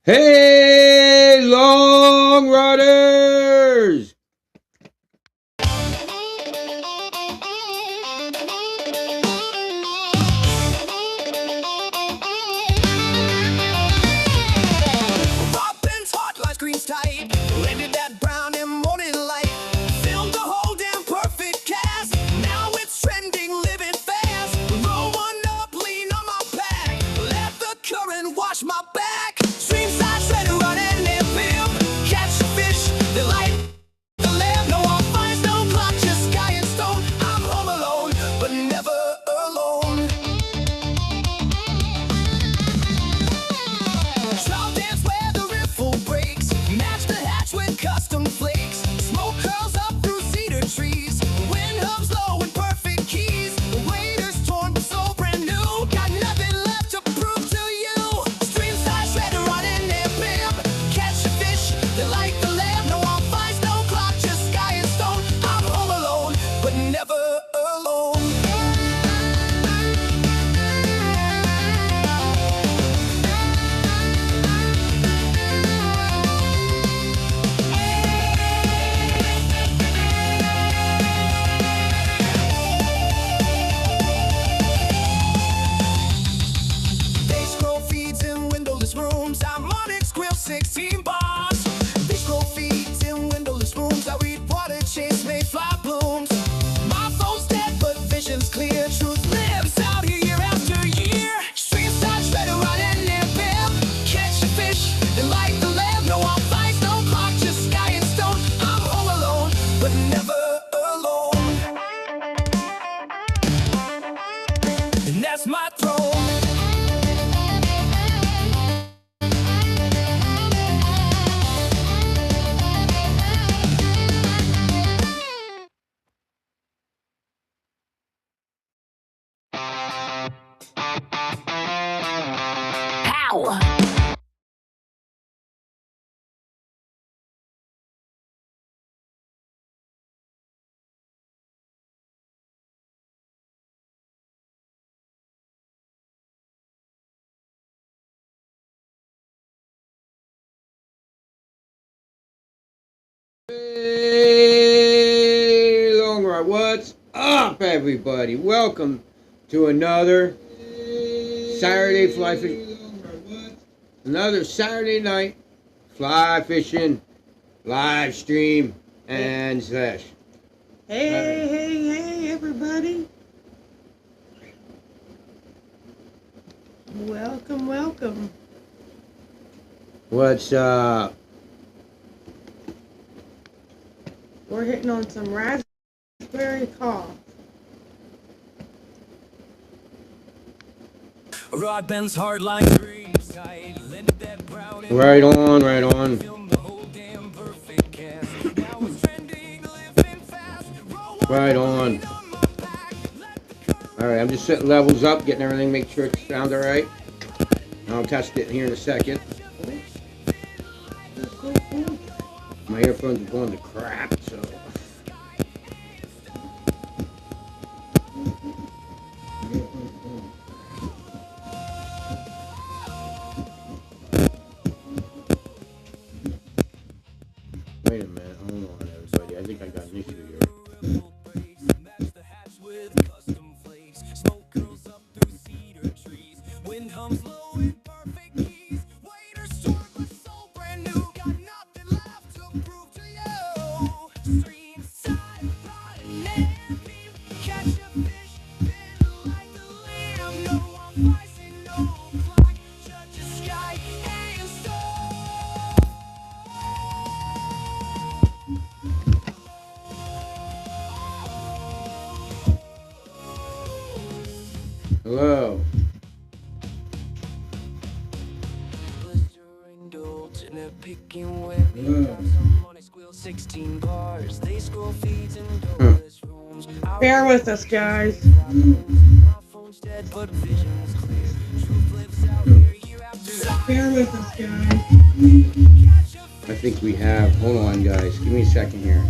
Hey, Long Riders! Hey, Long Ride, what's up, everybody? Welcome to another Saturday fly fishing. Another Saturday night fly fishing live stream and slash. Hey, everybody. Welcome. What's up? We're hitting on some raspberry cough. Rod bends hard like dreams tight. Right on. Right on. Alright, I'm just setting levels up, getting everything, make sure it sounds alright. I'll test it here in a second. My earphones are going to crap, so. Wait a minute, hold on, everybody. I think I got an issue here. Hello. Bear with us, guys. I think we have. Hold on, guys. Give me a second here.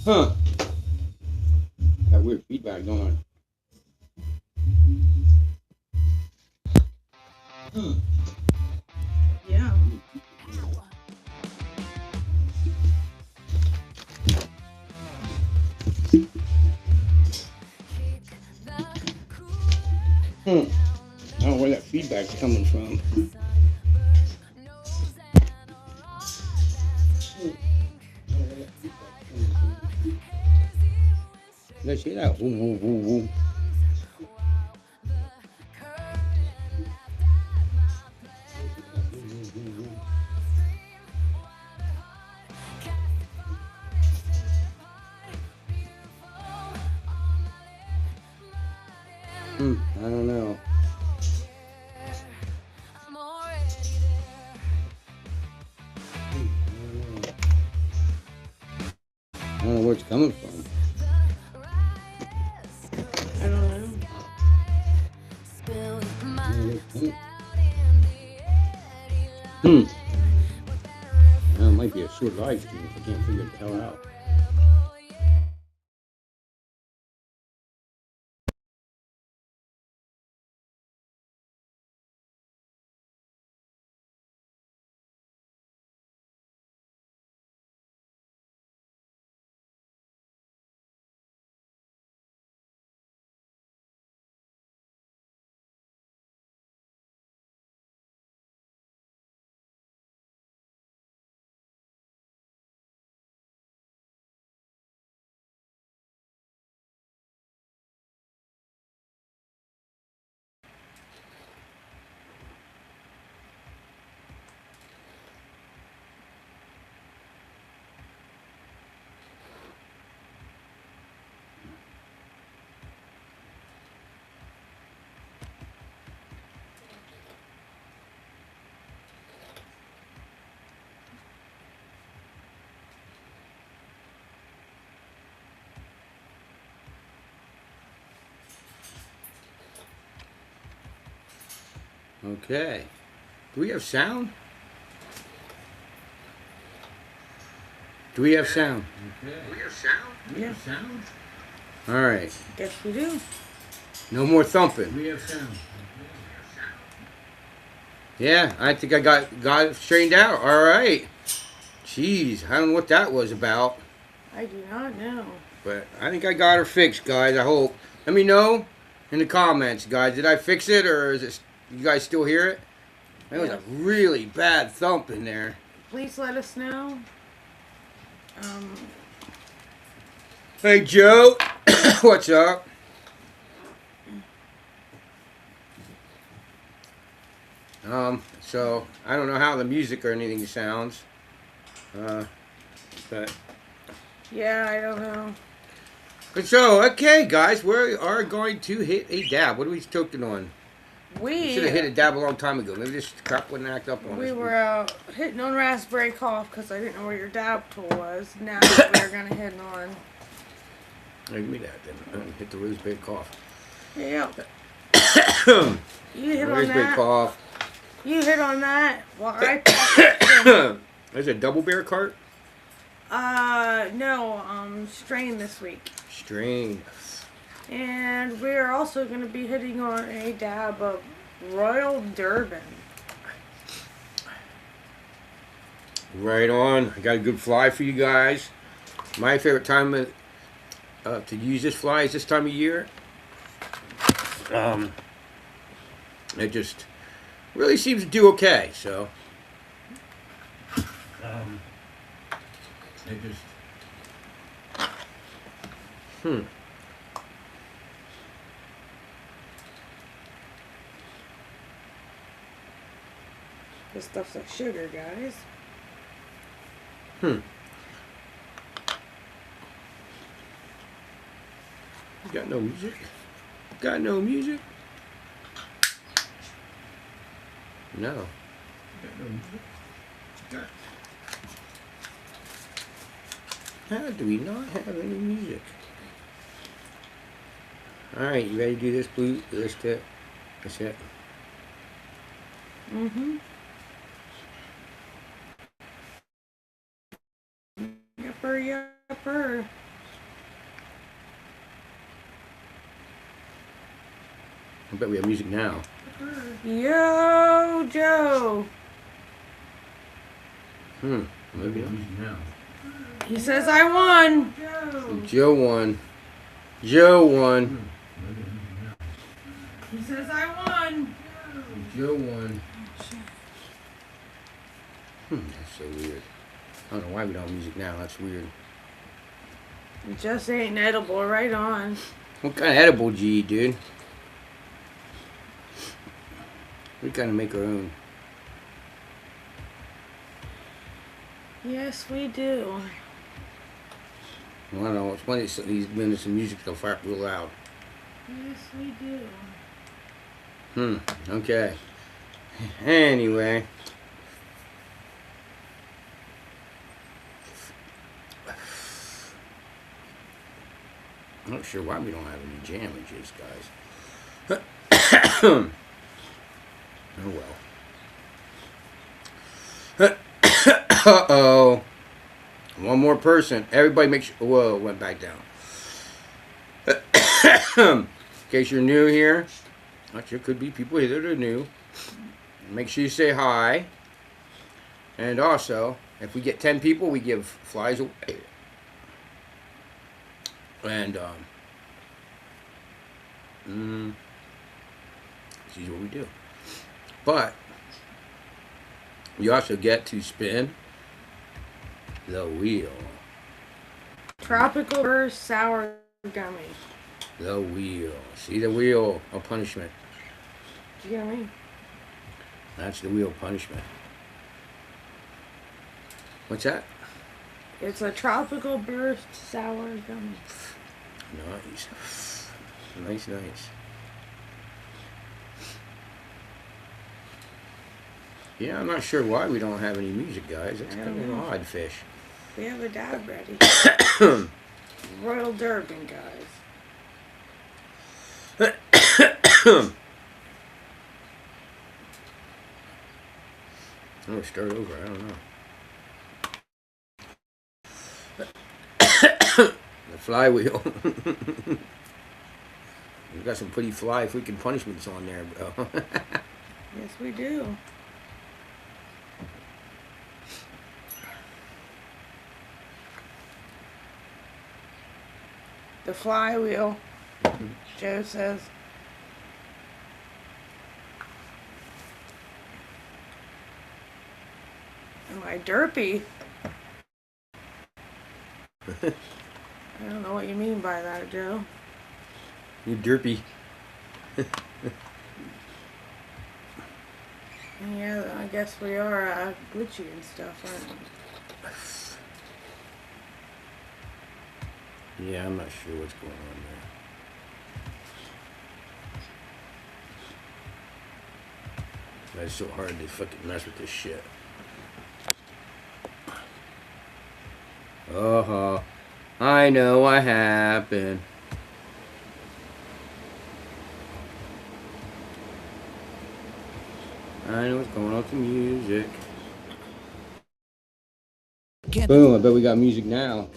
Huh. Got weird feedback going on. Hmm. Yeah. I don't know where that feedback's coming from. Did I see that? Woo, woo, woo, woo. I don't know. I don't know where it's coming from. I don't know. Well, it might be a short live stream if I can't figure it the hell out. Okay. Do we have sound? Do we have sound? Okay. Do we have sound? Do we have sound? All right. Guess we do. No more thumping. Do we have sound? Yeah, I think I got it straightened out. All right. Jeez, I don't know what that was about. I do not know. But I think I got her fixed, guys. I hope. Let me know in the comments, guys. Did I fix it, or is it? You guys still hear it? That was a really bad thump in there. Please let us know. Hey, Joe. What's up? So I don't know how the music or anything sounds. But Yeah, I don't know. But so, okay, guys, we are going to hit a dab. What are we choking on? We should have hit a dab a long time ago. Maybe this crap wouldn't act up on us. We were hitting on raspberry cough because I didn't know where your dab tool was. Now we're going to hit on. Hey, give me that then. Hit the raspberry cough. Yeah. You hit on Raspberry that. cough. You hit on that while I talked. There's a double bear cart? No, strain this week. Strain. And we're also going to be hitting on a dab of Royal Durban. Right on. I got a good fly for you guys. My favorite time to use this fly is this time of year. It just really seems to do okay, so. It just. This stuff's like sugar, guys. Got no music? Got no music? No. Got no music? Got... How do we not have any music? Alright, you ready to do this blue? This tip? That's it. Mm-hmm. Yupper, yupper. I bet we have music now. Yo, Joe. Maybe music now. He says I won. Joe won. Joe won. He says I won. Joe won. That's so weird. I don't know why we don't have music now. That's weird. It just ain't edible. Right on. What kind of edible do you eat, dude? We kind of make our own. Yes, we do. Well, I don't know. It's funny. These minutes of music so far real loud. Yes, we do. Okay. Anyway. I'm not sure why we don't have any jamages, guys. Oh well. Uh-oh. One more person. Everybody make sure. Whoa, it went back down. In case you're new here, there could be people here that are new. Make sure you say hi. And also, if we get 10 people, we give flies away. And, this is what we do. But, you also get to spin the wheel. Tropical burst sour gummy. The wheel. See the wheel of punishment. Did you get me? That's the wheel of punishment. What's that? It's a tropical burst sour gummy. Nice. Nice, nice. Yeah, I'm not sure why we don't have any music, guys. That's kind of an odd fish. We have a dab ready. Royal Durban, guys. I'm gonna start over. I don't know. The flywheel. We've got some pretty fly freaking punishments on there, bro. Yes, we do. The flywheel, Joe says. Am I derpy? I don't know what you mean by that, Joe. You derpy. Yeah, I guess we are glitchy and stuff, aren't we? Yeah, I'm not sure what's going on there. It's so hard to fucking mess with this shit. Uh-huh. I know what happened. I know what's going on with the music. Boom, I bet we got music now.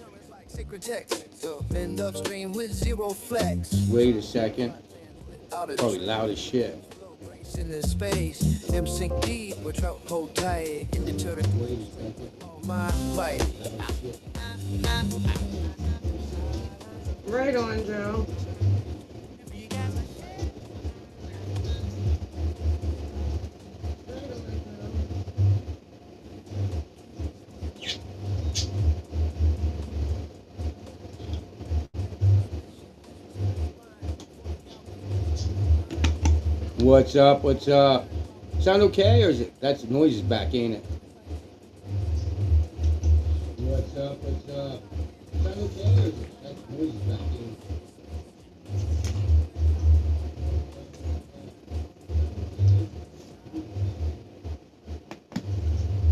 Wait a second. Probably loud as shit. In the space, them sink deep, which I hold tight in the turret. My fight. Right on, Joe. What's up? What's up? Sound okay, or is it? That's the noise is back, ain't it? What's up? What's up? Sound okay, or is it? That's the noise is back, ain't it?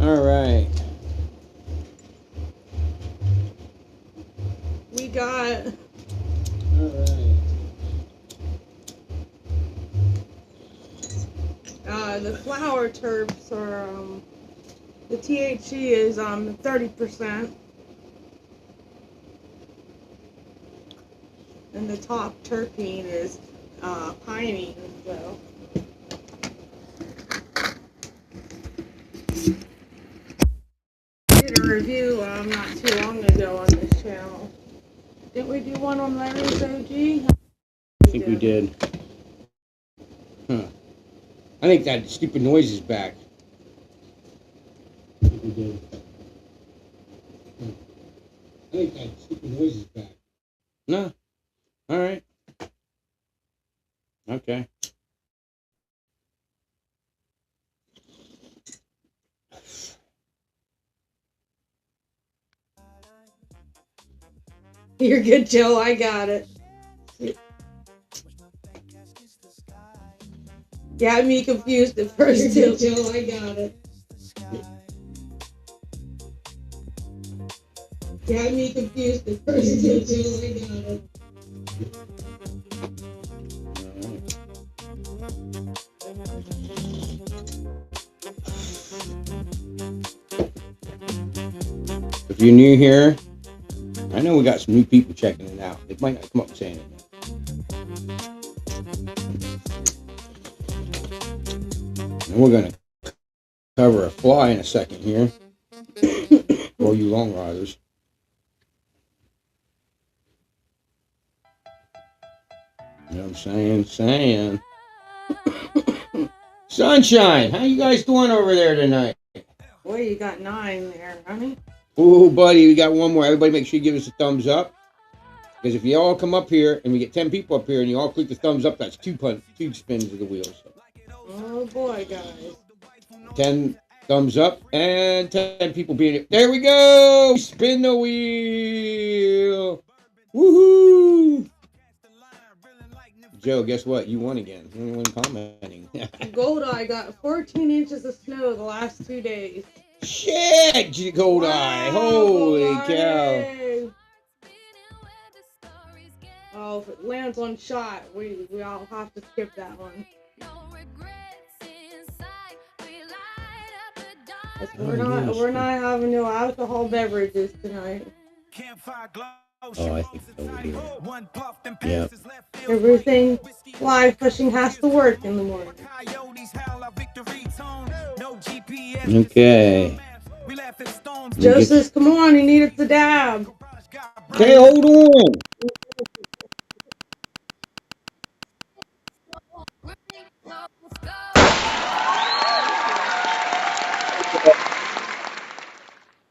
All right. We got. All right. the flower terps are the THC is 30%, and the top terpene is pinene. So. Did a review not too long ago on this channel. Didn't we do one on Larry's OG? I think we did. Huh. I think that stupid noise is back. I think we did. Huh. I think that stupid noise is back. No. All right. Okay. You're good, Joe. I got it. Got me confused at first, too. Joe, I got it. Got me confused at first, too. Joe, I got it. If you're new here, I know we got some new people checking it out. They might not come up saying it. And we're going to cover a fly in a second here. For you long riders. You know what I'm saying? Sunshine, how you guys doing over there tonight? Boy, you got 9 there, honey. Ooh, buddy, we got one more. Everybody make sure you give us a thumbs up. Because if you all come up here and we get 10 people up here and you all click the thumbs up, that's 2 spins of the wheels. Oh boy, guys. 10 thumbs up and 10 people being it. There we go! Spin the wheel! Woohoo! Joe, guess what? You won again. You're the only one commenting. Goldeye got 14 inches of snow the last 2 days. Shit, Goldeye! Holy cow! Oh, if it lands on shot, we all have to skip that one. We're not having no alcohol beverages tonight. Oh, I think so. Yeah. Everything fly fishing has to work in the morning. Okay. Joe says, come on, he needed the dab. Okay, hold on.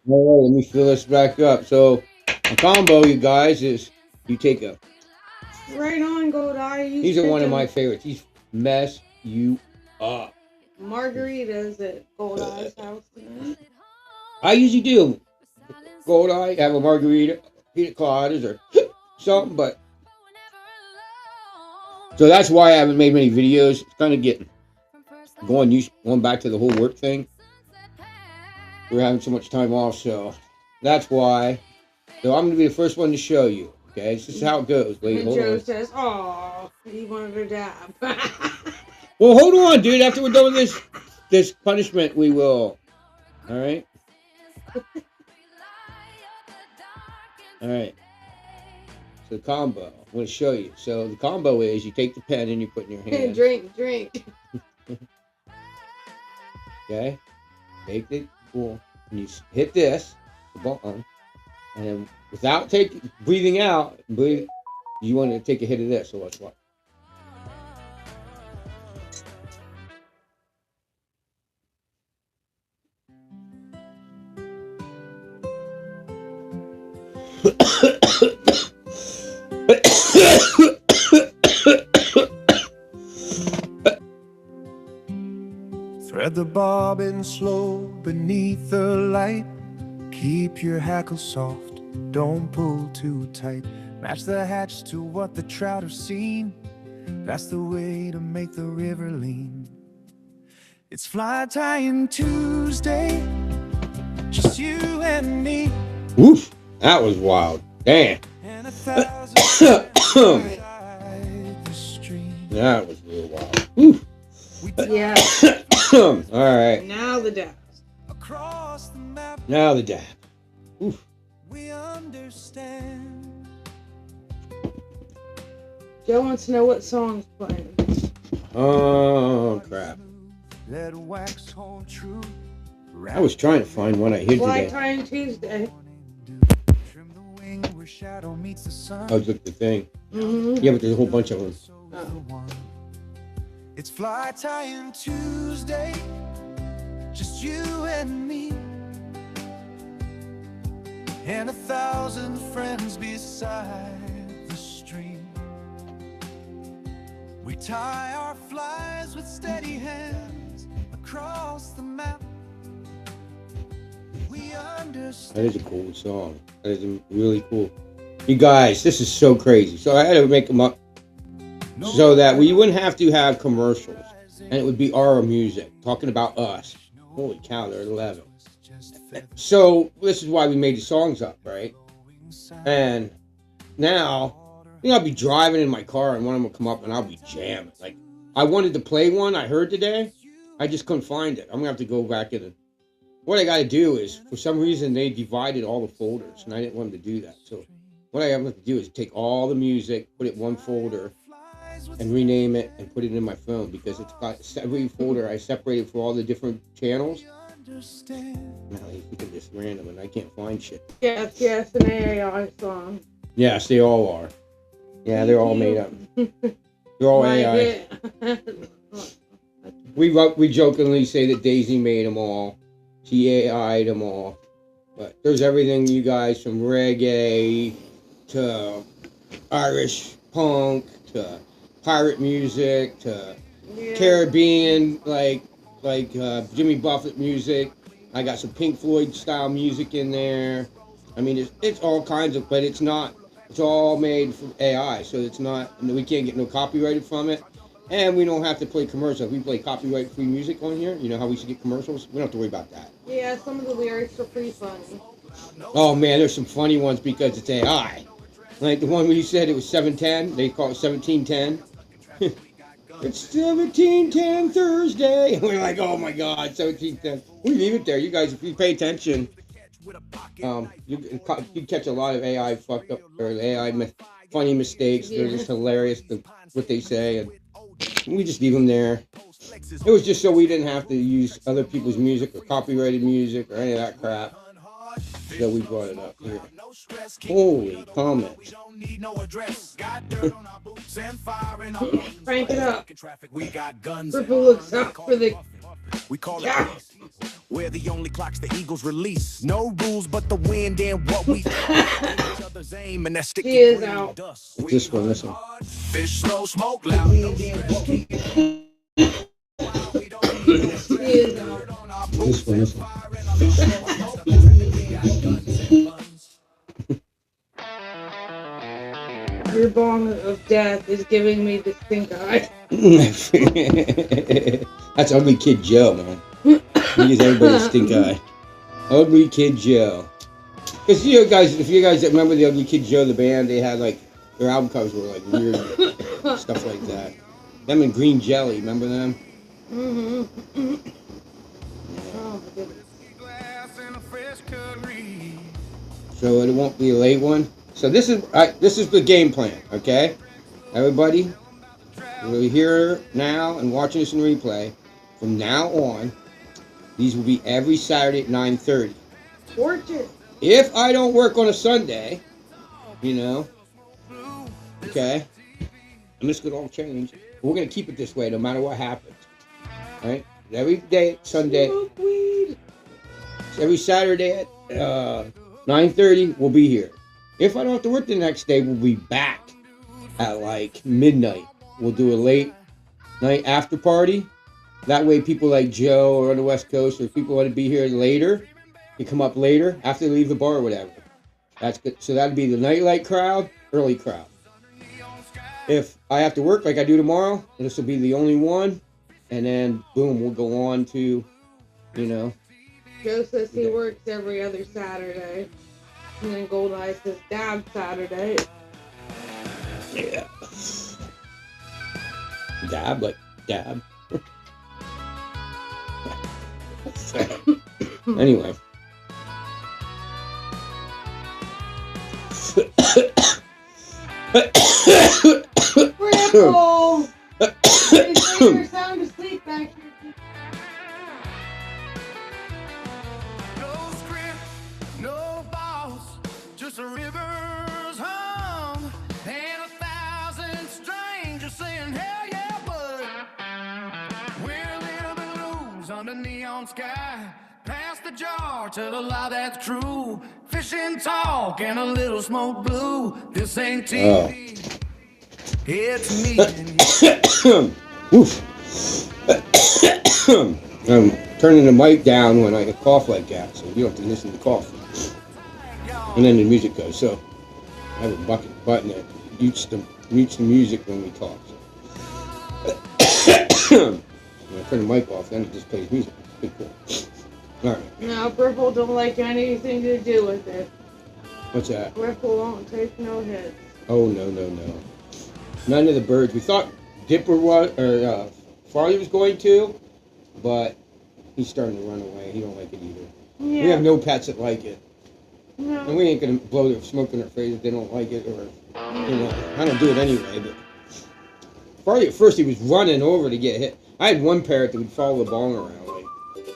All right, let me fill this back up. So, a combo, you guys, is you take a... Right on, Goldeye. These are one of my favorites. These mess you up. Margaritas at Goldeye's house tonight. I usually do. Goldeye, have a margarita, pina coladas, or something, but... So that's why I haven't made many videos. It's kind of getting... Going back to the whole work thing. We're having so much time off, so that's why. So I'm going to be the first one to show you. Okay, this is how it goes. Wait, and Joe says, "Oh, he wanted a dab." Well, hold on, dude. After we're done with this punishment, we will. All right. All right. So the combo. I'm going to show you. So the combo is you take the pen and you put in your hand. Drink. Okay. Take the pool and you hit this, the button, and then without breathing out, you want to take a hit of this. So watch what. Thread the bobbin slow beneath the light. Keep your hackle soft, don't pull too tight. Match the hatch to what the trout have seen. That's the way to make the river lean. It's fly tying Tuesday, just you and me. Woof, that was wild. Damn. And 1,000 beside the stream. That was real wild. Woof. Yeah. All right. Now the dab. Across the map, Now the dab. Oof. we understand. Joe wants to know what song's playing. Oh crap! Let wax hold true. I was trying to find one I hid Black today. Tie Tuesday. Trim the wing where shadow meets the sun. I was looking at the thing. Mm-hmm. Yeah, but there's a whole bunch of them. It's fly tying Tuesday, just you and me, and 1,000 friends beside the stream. We tie our flies with steady hands across the map. We understand. That is a cool song. That is really cool. You guys, this is so crazy. So I had to make them up so that we wouldn't have to have commercials, and it would be our music talking about us. Holy cow, they're 11. So this is why we made the songs up, right? And now, I'll be driving in my car and one of them will come up and I'll be jamming. Like, I wanted to play one I heard today. I just couldn't find it. I'm gonna have to go back in. What I got to do is, for some reason, they divided all the folders, and I didn't want them to do that. So what I have to do is take all the music, put it in one folder, and rename it and put it in my phone, because it's got every folder I separated for all the different channels. Now you can just random, and I can't find shit. Yes, yes, an AI song. Yes, they all are. Yeah, they're all made up. They're all AI. We jokingly say that Daisy made them all. She AI'd them all. But there's everything, you guys, from reggae to Irish punk to pirate music to Caribbean, like Jimmy Buffett music. I got some Pink Floyd style music in there. I mean, it's all kinds of, but it's all made from AI, so it's not, we can't get no copyrighted from it. And we don't have to play commercials. We play copyright-free music on here. You know how we should get commercials? We don't have to worry about that. Yeah, some of the lyrics are pretty funny. Oh, man, there's some funny ones because it's AI. Like the one where you said it was 7:10. They call it 17:10. It's 17:10 Thursday. And we're like, oh, my God, 17:10. We leave it there. You guys, if you pay attention, you catch a lot of AI fucked up, or AI funny mistakes. They're just hilarious, what they say. And we just leave them there. It was just so we didn't have to use other people's music or copyrighted music or any of that crap. So we brought it up here. Holy comments. Crank it up. Purple looks out for the cat. We're the only clocks the Eagles release. No rules but the wind and what we aim, and that sticky She is out. This one, this one. Fish slow smoke loud. She is out. This one, this one. Your bomb of death is giving me the stink eye. That's Ugly Kid Joe, man. He gives everybody a stink eye. Ugly Kid Joe. Because if you guys remember the Ugly Kid Joe, the band, they had like, their album covers were like weird stuff like that. Them and Green Jelly, remember them? Mm-hmm. Oh, my goodness. So it won't be a late one. So this is the game plan, okay? Everybody, we're here now and watching this in replay. From now on, these will be every Saturday at 9:30. Fortune. If I don't work on a Sunday, okay, and this could all change. We're gonna keep it this way no matter what happens. All right? Every day, Sunday, every Saturday at 9:30, we'll be here. If I don't have to work the next day, we'll be back at like midnight. We'll do a late night after party. That way people like Joe or on the West Coast, or people want to be here later, can come up later after they leave the bar or whatever. That's good. So that'd be the nightlight crowd, early crowd. If I have to work like I do tomorrow, this will be the only one. And then, boom, we'll go on to, Joe says he works every other Saturday. And then Goldeye says dab Saturday. Yeah. Dab, like dab. Anyway. Ripple! You're sound asleep back here. No script, no boss, just a river's hum, and 1,000 strangers saying hell yeah, bud. We're living blues under neon sky, past the jar to the lie that's true. Fishing talk and a little smoke blue. This ain't TV. It's me and you. Oof. I'm turning the mic down when I cough like that, so you don't have to listen to cough. And then the music goes. So I have a button that mutes the music when we talk. So. When I turn the mic off, then it just plays music. Pretty cool. All right. No, Ripple don't like anything to do with it. What's that? Ripple won't take no hits. Oh, no. None of the birds. We thought Dipper was, or Farley was going to, but he's starting to run away. He don't like it either. Yeah. We have no pets that like it. No. And we ain't going to blow their smoke in their face if they don't like it, or, you know, I don't do it anyway, but Farley at first he was running over to get hit. I had one parrot that would follow the bong around, like,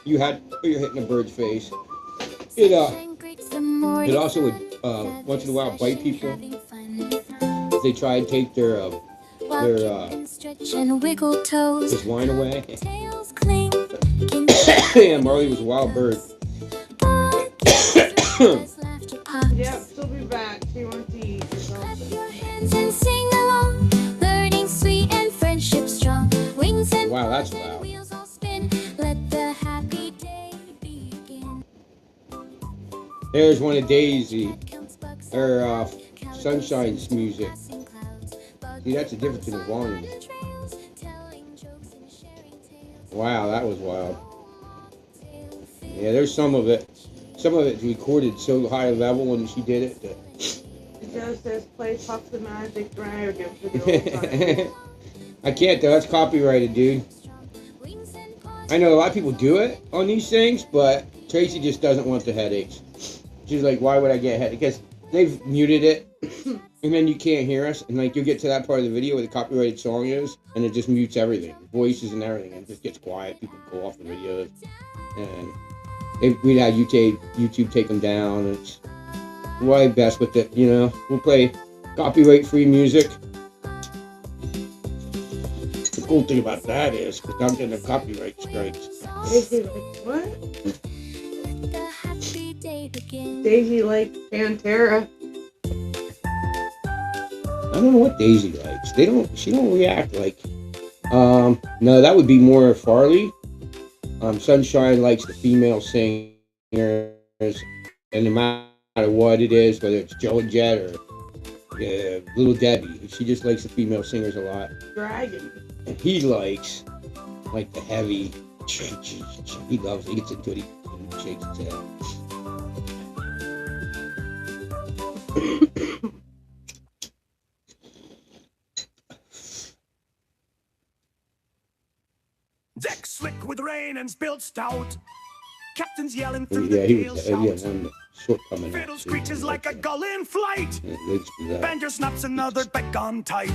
you're hitting a bird's face. It also would, once in a while, bite people. If they try and take their his wine away. Yeah, Marley was a wild bird. Yep, she'll be back. She wants to eat or something. Wow, that's loud. There's one of Daisy, her Sunshine's music. See, that's the difference in the volume. Wow, that was wild. Yeah, there's some of it. Some of it's recorded so high level when she did it. It just says play Puff the Magic Dragon for the old time. I can't though, that's copyrighted, dude. I know a lot of people do it on these things, but Tracy just doesn't want the headaches. She's like, why would I get a headache? Because they've muted it, and then you can't hear us, and like you get to that part of the video where the copyrighted song is, and it just mutes everything, voices and everything, and it just gets quiet. People go off the videos, and we'd have YouTube take them down. It's why best with it, you know. We'll play copyright-free music. The cool thing about that is, because I'm getting the copyright strikes. Daisy like what? Daisy like Pantera. I don't know what Daisy likes. She don't react like. No, that would be more Farley. Sunshine likes the female singers, and no matter what it is, whether it's Joe and Jet or Little Debbie, she just likes the female singers a lot. Dragon. And he likes like the heavy. He loves it. He gets into it. He shakes his head. Deck slick with rain and spilled stout. Captain's yelling through Yeah, the he gale was shout. one shortcoming. Fiddle screeches like a gull in flight. Yeah, Banjo snaps another back on tight.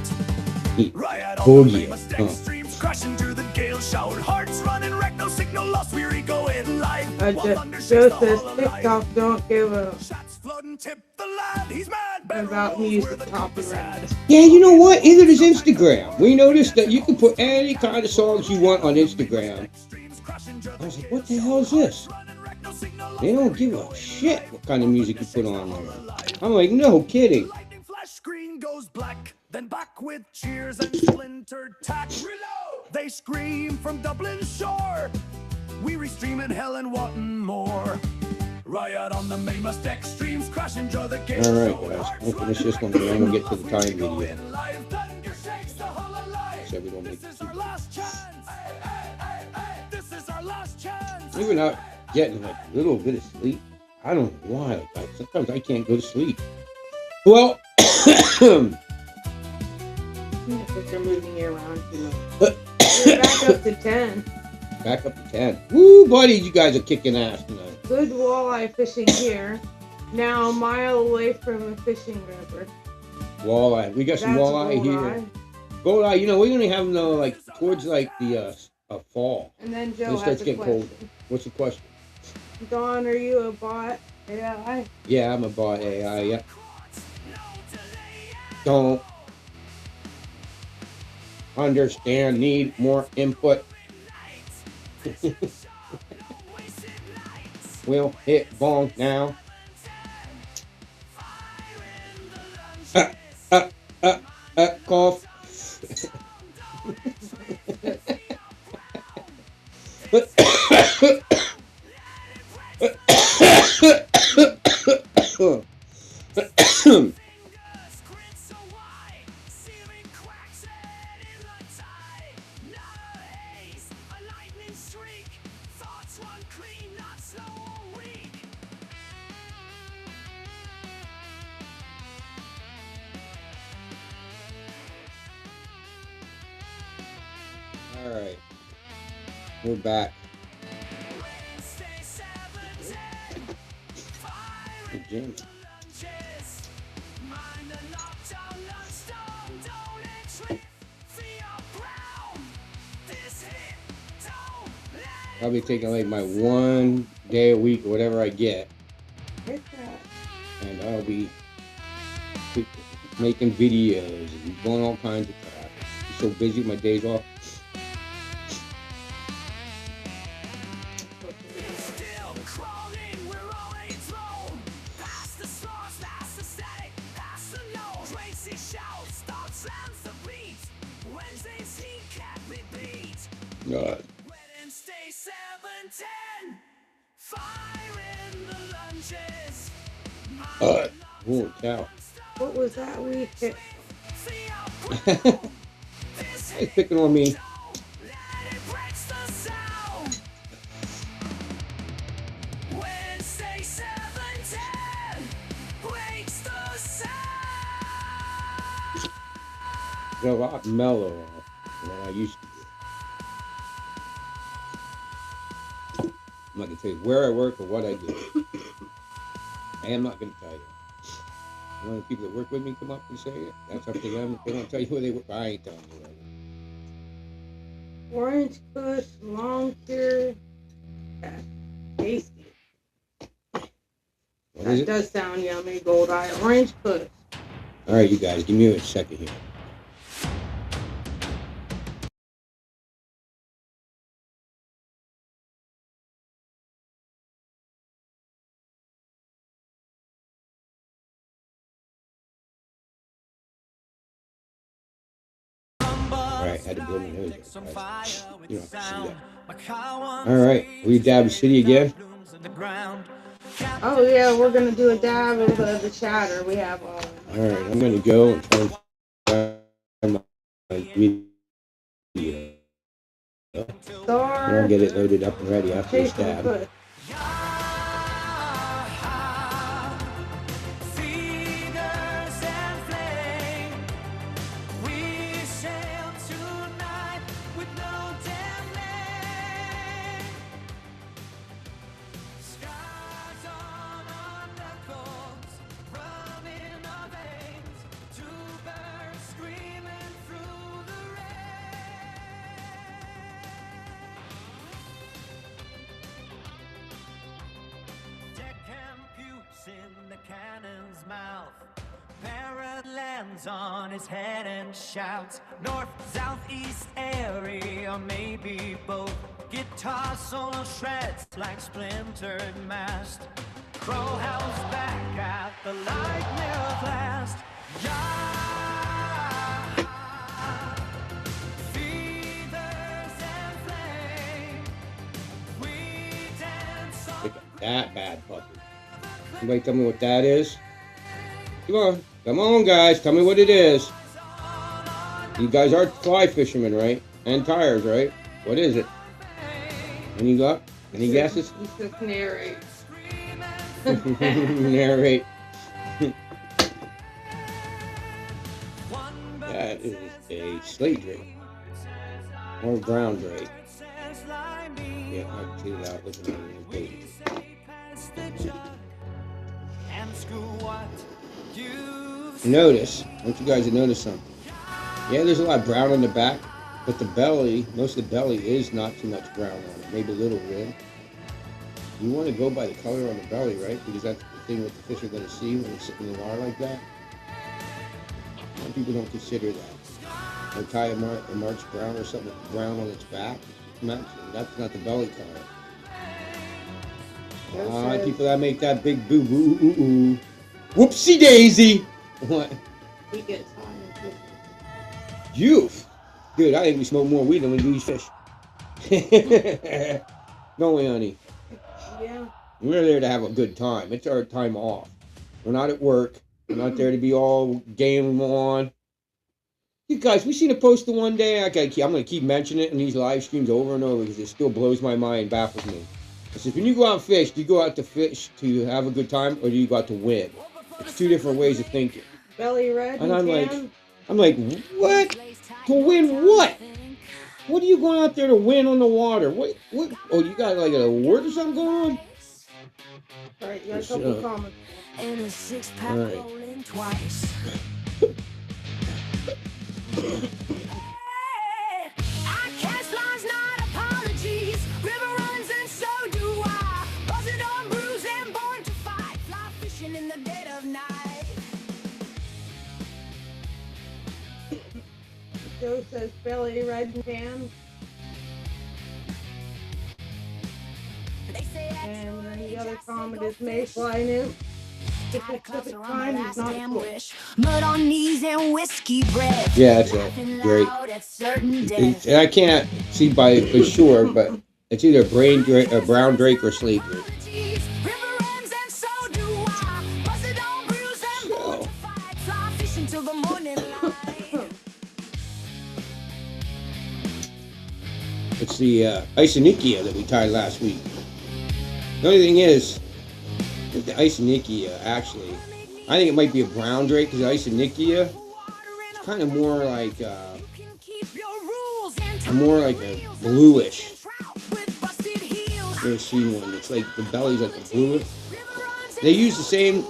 Riot on Boogie. the famous deck streams crashing through the gale shout. Hearts running wreck, no signal lost, weary going live. Just says TikTok don't give a Shots flooding tip the lad. He's mad. about music copyright. Yeah, you know what? Either is Instagram. We noticed that you can put any kind of songs you want on Instagram. I was like, what the hell is this? They don't give a shit what kind of music you put on there. I'm like, no kidding. Lightning flash screen goes black. Then back with cheers and splintered tack. Reload! They scream from Dublin shore. We restream in hell and wantin' more. Riot on the main must extremes crash enjoy the game. Alright guys, we'll finish this one and then we'll get to the time video. So we don't make it too big. We're not getting like a little bit of sleep. I don't know why. Like, sometimes I can't go to sleep. Well, If they're moving you around too much. You're back up to 10. Back up to 10. Woo, buddy, you guys are kicking ass tonight. Good walleye fishing here. Now a mile away from a fishing river. Walleye. We got some That's walleye here. goldeye. Goldeye, you know, we only have them though, like towards like the fall. And then It Joe starts has a getting question. cold. What's the question? Don, are you a bot? AI? Yeah, I'm a bot AI. Yeah. Don't understand. Need more input. We'll hit bong now. Cough. All right, we're back. Good Jim. I'll be taking like my 1 day a week or whatever I get, and I'll be making videos and doing all kinds of crap. I'm so busy with my days off. God. Holy cow. What was that we hit? He's picking on me. They're a lot mellower than I used to be. I'm not going to tell you where I work or what I do. I am not going to tell you. One of the people that work with me come up and say it. That's up to them. They won't tell you where they work. I ain't telling you where they work. Orange Kush, long cure. That's tasty. What is That it? does sound yummy, Goldeye. Orange Kush. All right, you guys, give me a second here. Alright, had to blow my nose there, guys. You don't have to see that. Alright, we dab city again. Oh yeah, we're gonna do a dab of the chatter we have on. Alright, I'm gonna go and try and find my video. Star. And I'll get it loaded up and ready after this Jason dab. Kush. In the cannon's mouth, parrot lands on his head and shouts. North, south, east area, maybe both. Guitar solo shreds like splintered mast. Crow howls back at the light mirror blast. Feathers and flame, we dance on. Look at that bad puppy. Somebody tell me what that is? Come on, guys, tell me what it is. You guys are fly fishermen, right? And tires, right? What is it? Any guesses? He says narrate. Narrate. That is a slate drake. Or brown drake. Yeah, I can see it out looking at the page. Notice, I want you guys to notice something. Yeah, there's a lot of brown on the back, but the belly, most of the belly is not too much brown on it. Maybe a little red. You want to go by the color on the belly, right? Because that's the thing what the fish are going to see when they sit in the water like that. Some people don't consider that. They'll tie a March brown or something with brown on its back. That's not the belly color. A lot of people that make that big boo boo ooh ooh. Whoopsie daisy! What? He gets high. You, dude, I think we smoke more weed than we do eat fish. Don't we, honey? Yeah. We're there to have a good time. It's our time off. We're not at work. We're not there to be all game on. You guys, we seen a post the one day. I'm gonna keep mentioning it in these live streams over and over because it still blows my mind, baffles me. It says, when you go out and fish, do you go out to fish to have a good time or do you go out to win? It's two different ways of thinking. Belly red And tan. I'm like, what? To win what? What are you going out there to win on the water? What? Oh, you got like an award or something going on? All right, you got a couple comments. And a six-pack Alright. rolling twice. I cast lines, not apologies. River runs and so do I. Buzzing on, bruised and born to fight. Fly fishing in the dead of night. Joe says belly red and tan. They say And then the other comment is mayfly nymph. Specific time is not cool. Mud on knees and whiskey breath. Yeah, that's great. I can't see by for sure, but it's either a brown drake or sleeper. It's the Isonychia that we tied last week. The only thing is, the Isonychia, actually, I think it might be a brown drake because Isonychia is kind of more like a bluish. I've never seen one. It's like the belly's like a bluish. They use the same.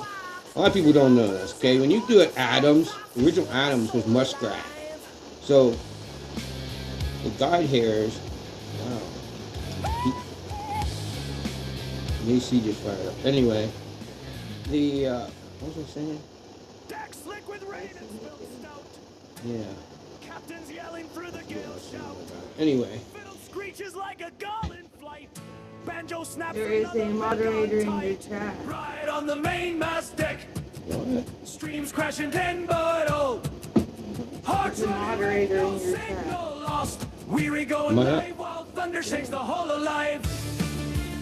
A lot of people don't know this. Okay, when you do it Adams, the original Adams was muskrat. So the guide hairs. Wow. AC just fired up. Anyway, the what was I saying? Deck slick with rain and snow stout. Yeah. Captains yelling through the gill shout. Anyway. Fiddle screeches like a gull in flight. Banjo snaps. There is a moderator in your chat. Right on the mainmast deck. What? Streams crashing 10 but oh. Hearts There's a moderator in your signal chat. lost. Weary going Am I live while thunder shakes the whole alive.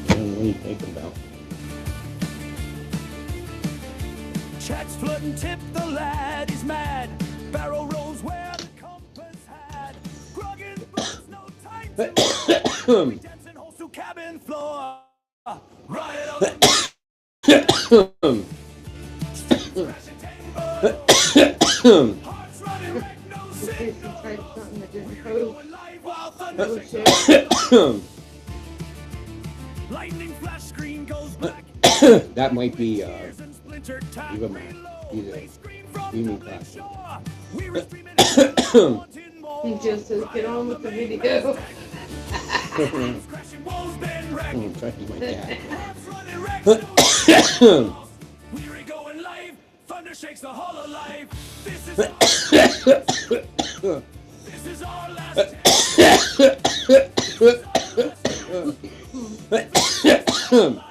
I don't know what you think about. Chat's flooding tip, the lad is mad. Barrel rolls where the compass had. Grog in boots, no time to we dance in holes to cabin floor. Riot on the hearts running wreck, no signal. Type something that didn't code. Going live while thunder Oh shakes. shit. Lightning flash screen goes black. That might be Splintered tap either reload. They scream from streaming the platform. shore. We were screaming wanting more. He just says get on with the video. Crashing walls been wrecked. I'm trying to do my dad. Hearts running wrecked, no lost. Weary going live. Thunder shakes the whole alive. This is our last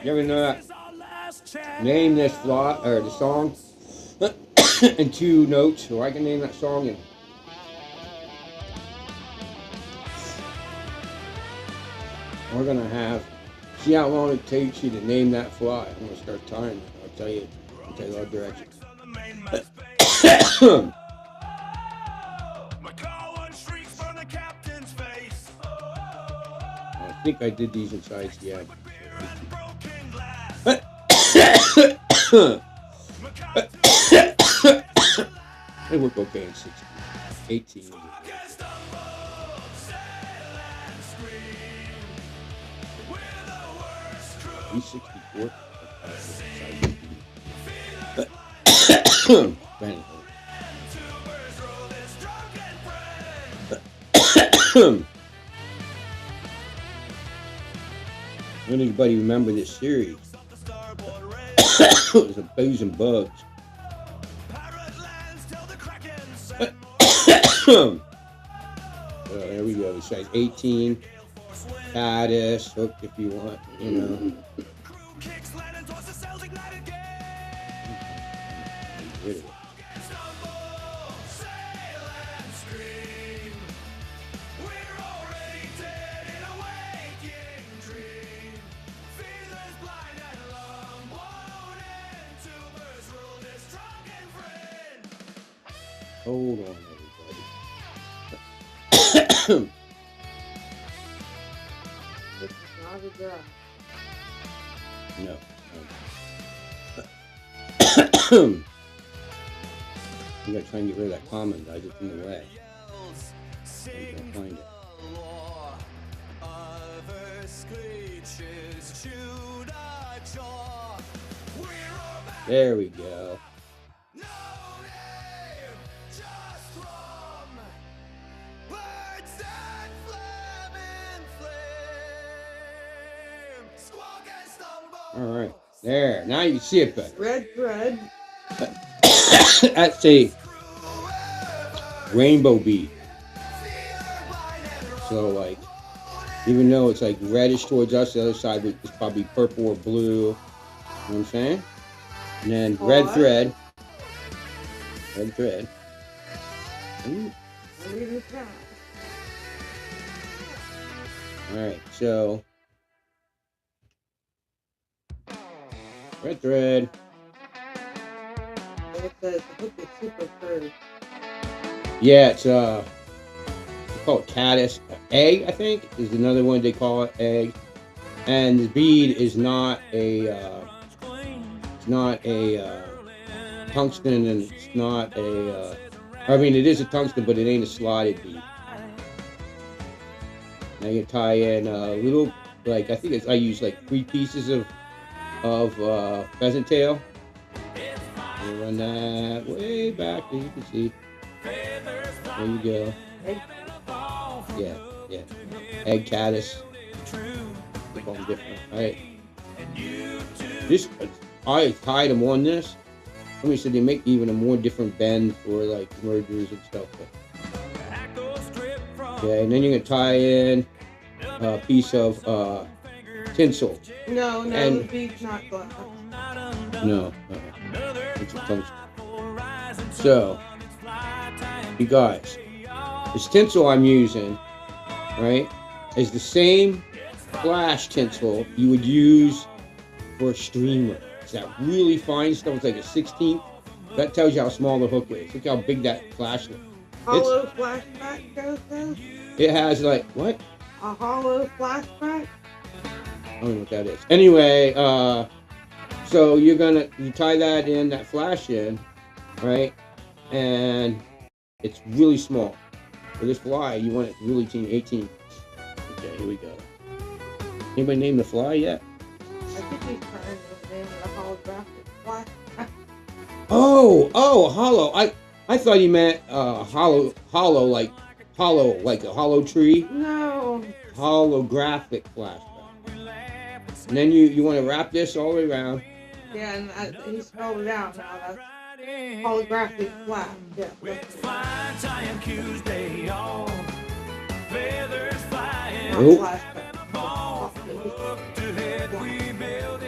You ever know that? This is our last chance. Name this fly or the song in 2 notes, so I can name that song in. We're gonna see how long it takes you to name that fly. I'm gonna start timing it. I'll tell you our direction. I think I did these inside, yeah. They work okay in 16, 18. 364. Does anybody remember this series? It was a Booze and Bugs. There we go. Size 18. Cannabis, hook if you want, you know. Get rid of it. Hold on, everybody. No. You gotta try and get rid of that comment, guys. It's in the way. I'm gonna find it. There we go. All right, there. Now you see it better. Red thread. That's a rainbow bead. So, like, even though it's like reddish towards us, the other side is probably purple or blue. You know what I'm saying? And then red thread. Red thread. Ooh. All right, so red thread. It says the hook is super curved. Yeah, it's they call it caddis. Egg, I think, is another one they call it, egg. And the bead is not a tungsten, and it's not a I mean, it is a tungsten, but it ain't a slotted bead. Now you tie in a little, like, I think I use like 3 pieces of pheasant tail. You run that way back, as you can see. There you go. Yeah, yeah. Egg caddis. They call them different. Alright. This, I tied them on this. Somebody said they make even a more different bend for like mergers and stuff. Okay, and then you're gonna tie in a piece of tinsel. No, and the bead's not glass. No, it's a tungsten. So, you guys, this tinsel I'm using, right, is the same flash tinsel you would use for a streamer. It's that really fine stuff. It's like a 16th. That tells you how small the hook is. Look how big that flash is. Hollow flashback, Joseph? It has like, what? A hollow flashback? I don't know what that is. Anyway, so you tie that in, that flash in, right? And it's really small. For this fly, you want it really teeny, 18. Okay, here we go. Anybody name the fly yet? I think he's trying to name it a holographic flashback. Oh, hollow. I thought you meant hollow like a hollow tree. No. Holographic flashback. And then you want to wrap this all the way around. Yeah, and he spelled it out now. That's holographic flash. Yeah.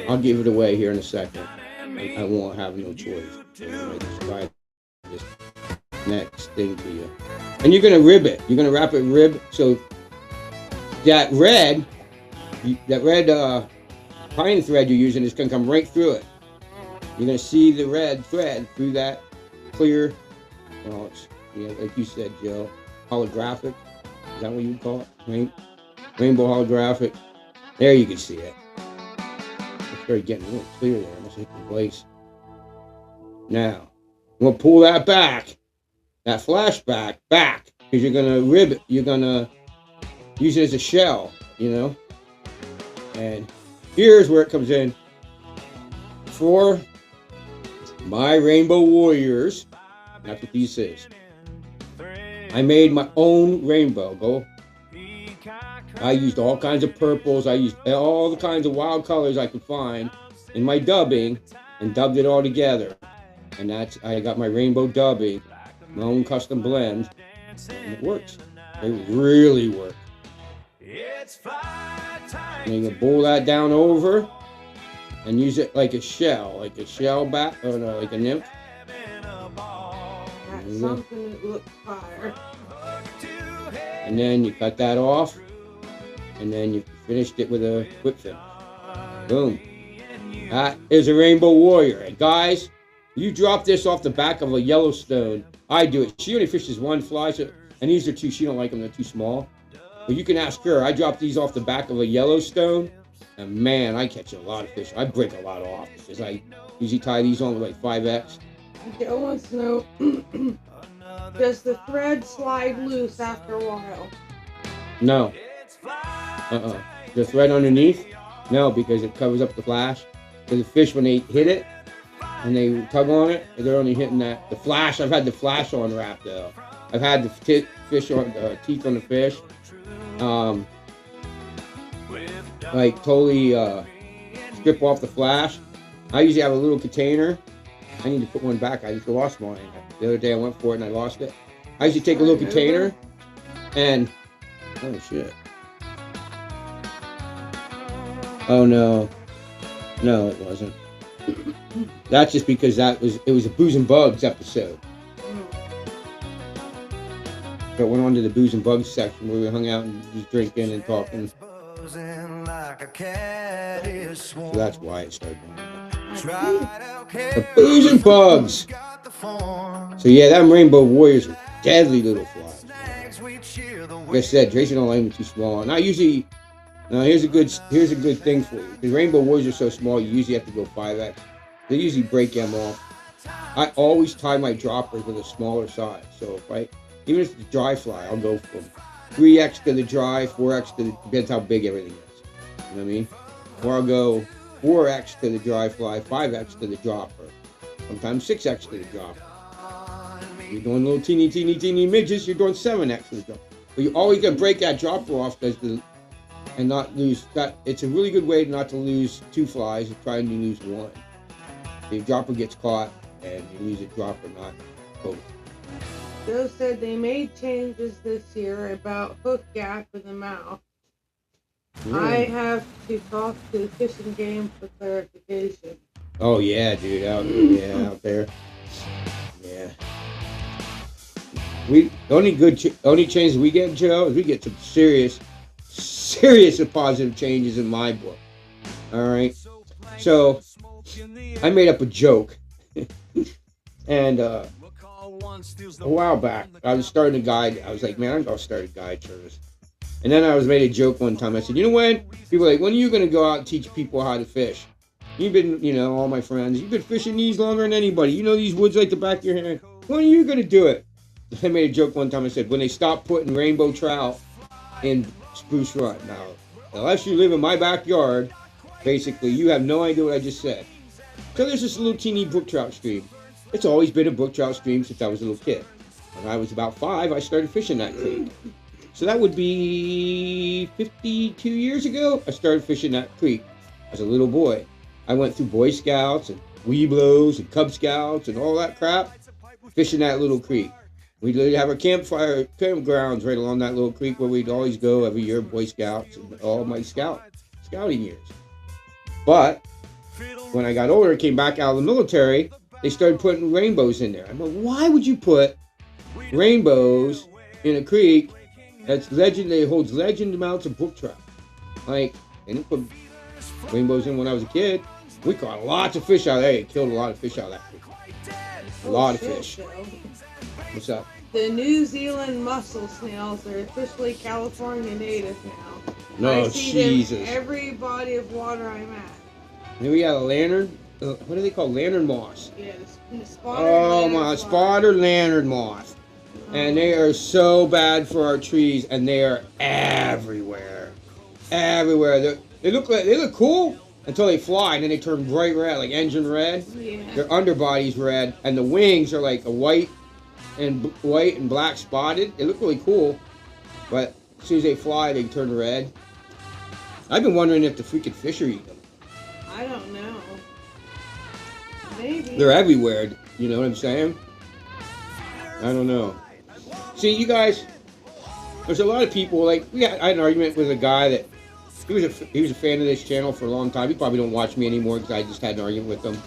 I'll give it away here in a second. I won't have no choice. I describe this next thing to you. And you're going to rib it. You're going to wrap it rib. So that red pine thread you're using is going to come right through it. You're going to see the red thread through that clear, well, it's, yeah, like you said, Joe, holographic. Is that what you call it? Rainbow holographic. There you can see it. It's very getting really clear there. Almost hit the place. Now, I'm going to pull that back, that flashback back, because you're going to rib it. You're going to use it as a shell, you know? And here's where it comes in. For my Rainbow Warriors, that's what these is. I made my own rainbow. I used all kinds of purples. I used all the kinds of wild colors I could find in my dubbing and dubbed it all together. And I got my rainbow dubbing, my own custom blend, and it works. It really works. And you can boil that down over and use it like a shell bat, or no, like a nymph. That's something that looks fire. And then you cut that off, and then you finished it with a whip finish. Boom. That is a Rainbow Warrior. And guys, you drop this off the back of a Yellowstone. I do it. She only fishes one fly, and these are she don't like them, they're too small. But you can ask her. I drop these off the back of a Yellowstone, and man, I catch a lot of fish. I break a lot off because I usually tie these on with like 5X. Joe wants to know, does the thread slide loose after a while? No. The thread underneath? No, because it covers up the flash. So the fish, when they hit it and they tug on it, they're only hitting that. The flash, I've had the flash on wrap though. I've had the fish on teeth on the fish. Like totally strip off the flash. I usually have a little container. I need to put one back. I just lost mine. The other day I went for it and I lost it. I usually take a little container and oh shit. Oh no. No, it wasn't. That's just because it was a Booze and Bugs episode. So I went on to the Booze and Bugs section where we hung out and just drinking and talking. So that's why it started going on. The Booze and Bugs. So yeah, them Rainbow Warriors are deadly little flies. Like I said, Tracy don't like them too small. And I usually, now here's a good thing for you. Because Rainbow Warriors are so small, you usually have to go 5X. They usually break them off. I always tie my droppers with a smaller size. So even if it's a dry fly, I'll go from 3X to the dry, 4X to the, depends how big everything is. You know what I mean? Or I'll go 4X to the dry fly, 5X to the dropper. Sometimes 6X to the dropper. You're doing little teeny midgets, you're doing 7X to the dropper. But you always gotta break that dropper off and not lose that. It's a really good way not to lose two flies and try and lose one. The dropper gets caught and you lose a dropper, not both. Joe said they made changes this year about hook gap in the mouth. I have to talk to the fishing game for clarification. Oh yeah, dude, out there. Yeah. The only changes we get, Joe, is we get some serious and positive changes in my book. All right. So I made up a joke, and a while back I was starting a guide. I was like, man, I'm gonna start a guide service. And then I made a joke one time. I said, you know when? People are like, when are you gonna go out and teach people how to fish? You've been, all my friends, you've been fishing these longer than anybody. You know these woods like the back of your hand. When are you gonna do it? I made a joke one time. I said, when they stop putting rainbow trout in Spruce Run. Now, unless you live in my backyard, basically, you have no idea what I just said. So there's this little teeny brook trout stream. It's always been a brook trout stream since I was a little kid. When I was about 5, I started fishing that creek. So that would be 52 years ago. I started fishing that creek as a little boy. I went through Boy Scouts and Weeblos and Cub Scouts and all that crap, fishing that little creek. We'd have our campgrounds right along that little creek where we'd always go every year, Boy Scouts and all my scouting years. But when I got older, came back out of the military, they started putting rainbows in there. I'm like, why would you put rainbows in a creek that holds legend amounts of brook trout? Like, they didn't put rainbows in when I was a kid. We caught lots of fish out there. It killed a lot of fish out of that creek. A lot of fish. What's up? The New Zealand mussel snails are officially California native now. No, I see Jesus. them every body of water I'm at. Then we got a lantern. What do they call lantern moth? Yeah, the spotted spotted lantern moth. And they are so bad for our trees, and they are everywhere. Everywhere. They look cool until they fly, and then they turn bright red, like engine red. Yeah. Their underbody's red, and the wings are like a white and black spotted. They look really cool, but as soon as they fly, they turn red. I've been wondering if the freaking fish are eating them. I don't know. Maybe. They're everywhere. You know what I'm saying? I don't know. See, you guys, there's a lot of people, like, I had an argument with a guy that, he was a fan of this channel for a long time. He probably don't watch me anymore because I just had an argument with him.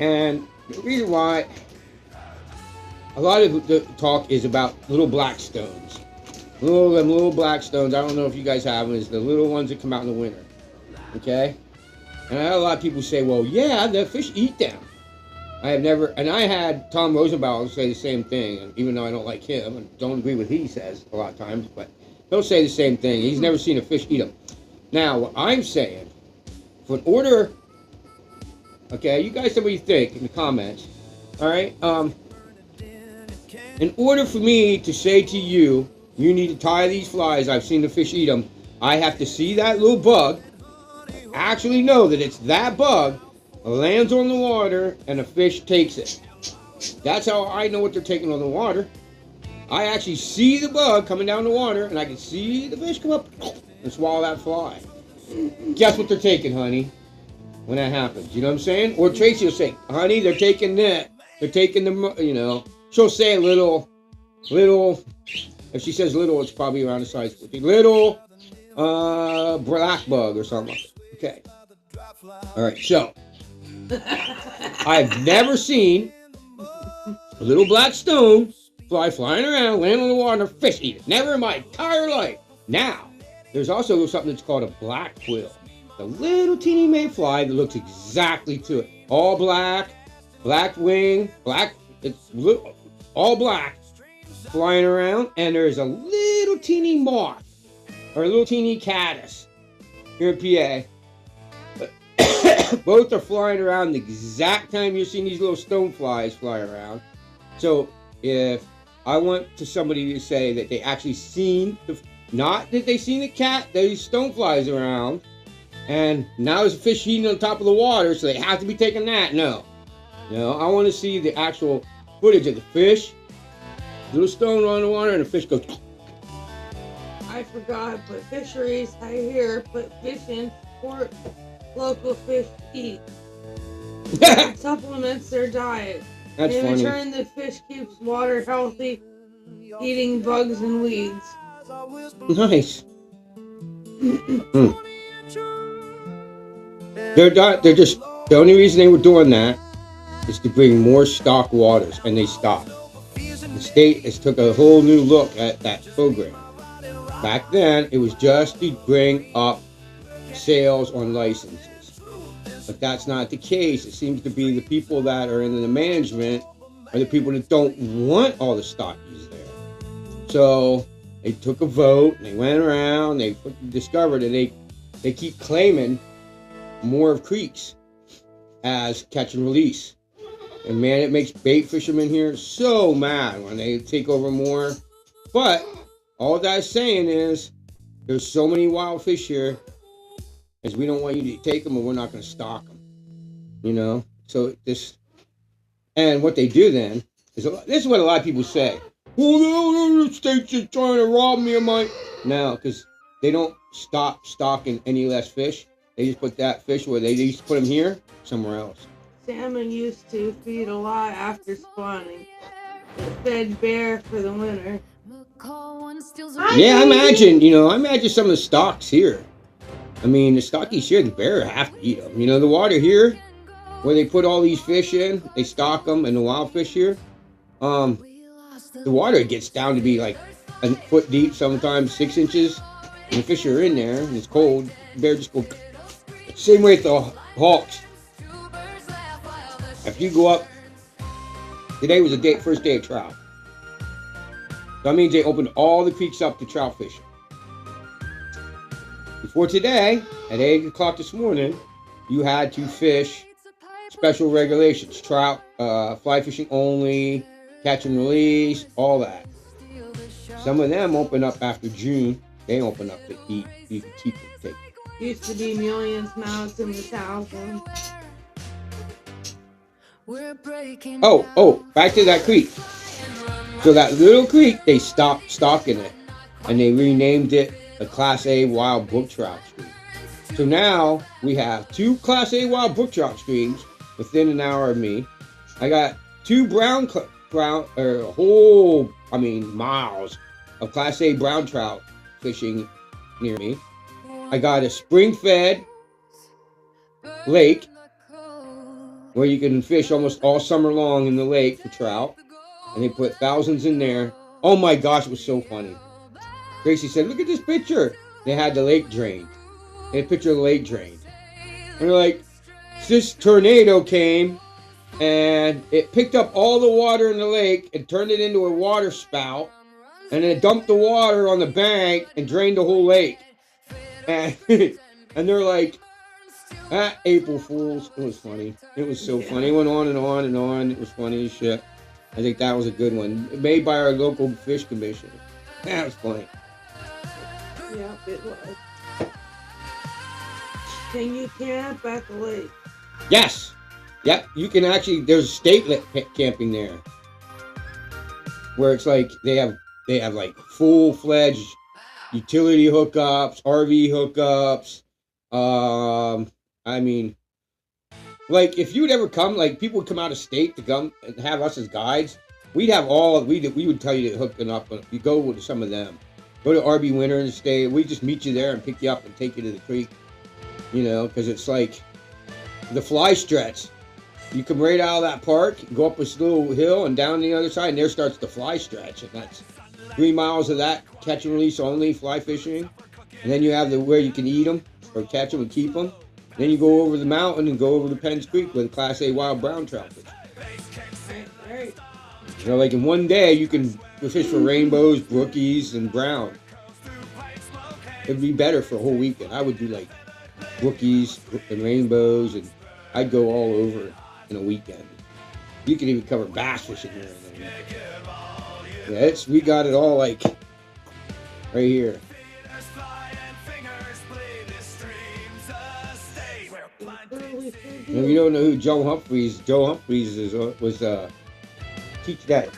And the reason why, a lot of the talk is about little black stones. Little black stones, I don't know if you guys have them, is the little ones that come out in the winter. Okay? And I had a lot of people say, well, yeah, the fish eat them. I had Tom Rosenbaum say the same thing, and even though I don't like him and don't agree with what he says a lot of times, but he'll say the same thing. He's never seen a fish eat them. Now, what I'm saying, for an order, okay, you guys tell me what you think in the comments, all right? In order for me to say to you, you need to tie these flies, I've seen the fish eat them, I have to see that little bug, actually know that it's that bug, lands on the water, and a fish takes it. That's how I know what they're taking on the water. I actually see the bug coming down the water, and I can see the fish come up and swallow that fly. Guess what they're taking, honey, when that happens? You know what I'm saying? Or Tracy will say, honey, they're taking that. They're taking the, you know. She'll say a little, if she says little, it's probably around the size of a little black bug or something. Okay. All right, so I've never seen a little black stone flying around, land on the water, fish eat it. Never in my entire life. Now, there's also something that's called a black quill. The little teeny mayfly that looks exactly to it. All black, black wing, black, it's all black, flying around, and there's a little teeny moth, or a little teeny caddis here in PA. Both are flying around the exact time you're seeing these little stone flies fly around. So if I want to somebody to say that they actually seen not that they seen these stone flies around, and now there's a fish eating on top of the water, so they have to be taking that. No, I want to see the actual footage of the fish, little stone on the water, and the fish goes. I forgot, but fisheries, I hear, put fish in support local fish eat. It supplements their diet. That's in funny. return, the fish keeps water healthy, eating bugs and weeds. Nice. They're just, the only reason they were doing that is to bring more stock waters, and they stopped. The state has took a whole new look at that program. Back then, it was just to bring up sales on licenses. But that's not the case. It seems to be the people that are in the management are the people that don't want all the stockies there. So they took a vote, and they went around, they discovered that they keep claiming more of creeks as catch and release. And man, it makes bait fishermen here so mad when they take over more. But all that's saying is there's so many wild fish here, as we don't want you to take them, and we're not going to stock them. You know? So this, and what they do then is, this is what a lot of people say. Oh, the state's just trying to rob me of my. No, because they don't stop stocking any less fish. They just put that fish where they used to put them here, somewhere else. Salmon used to feed a lot after spawning. It fed bear for the winter. Yeah, I imagine some of the stocks here. I mean, the stockies here, the bear have to eat them. You know, the water here, where they put all these fish in, they stock them, and the wild fish here, the water gets down to be like a foot deep, sometimes 6 inches, and the fish are in there, and it's cold. The bear just goes. Same way with the hawks. If you go up, today was the first day of trout. That means they opened all the creeks up to trout fishing. Before today, at 8 o'clock this morning, you had to fish special regulations. Trout, fly fishing only, catch and release, all that. Some of them open up after June. They open up to eat you can keep them. Take. Used to be millions, now it's in the thousands. Oh, back to that creek. So that little creek, they stopped stocking it, and they renamed it a Class A Wild Brook Trout Stream. So now we have 2 Class A Wild Brook Trout streams within an hour of me. I got 2 miles of Class A brown trout fishing near me. I got a spring-fed lake where you can fish almost all summer long in the lake for trout, and they put thousands in there. Oh my gosh, it was so funny. Tracy said, "Look at this picture." They had the lake drained. They had a picture of the lake drained. And they're like, this tornado came and it picked up all the water in the lake and turned it into a water spout, and then it dumped the water on the bank and drained the whole lake. And, and they're like, April Fools. It was funny. It was so funny. It went on and on and on. It was funny as shit. I think that was a good one. Made by our local fish commissioner. That was funny. Yeah, it was. Can you camp at the lake? Yes. Yep. You can actually. There's state camping there, where it's like they have like full-fledged utility hookups, RV hookups. I mean, like if you'd ever come, like people would come out of state to come and have us as guides. We'd have we would tell you to hook them up. You go to some of them. Go to RB Winter and stay. We just meet you there and pick you up and take you to the creek. You know, because it's like the fly stretch. You come right out of that park, go up this little hill and down the other side, and there starts the fly stretch. And that's 3 miles of that catch and release only fly fishing. And then you have where you can eat them or catch them and keep them. Then you go over the mountain and go over to Penn's Creek with Class A wild brown trout fish. Right. You know, like in one day you can fish for rainbows, brookies, and brown. It'd be better for a whole weekend. I would do like brookies and rainbows, and I'd go all over in a weekend. You can even cover bass fishing here in a weekend. Yeah, we got it all like right here. And if you don't know who Joe Humphreys was teach that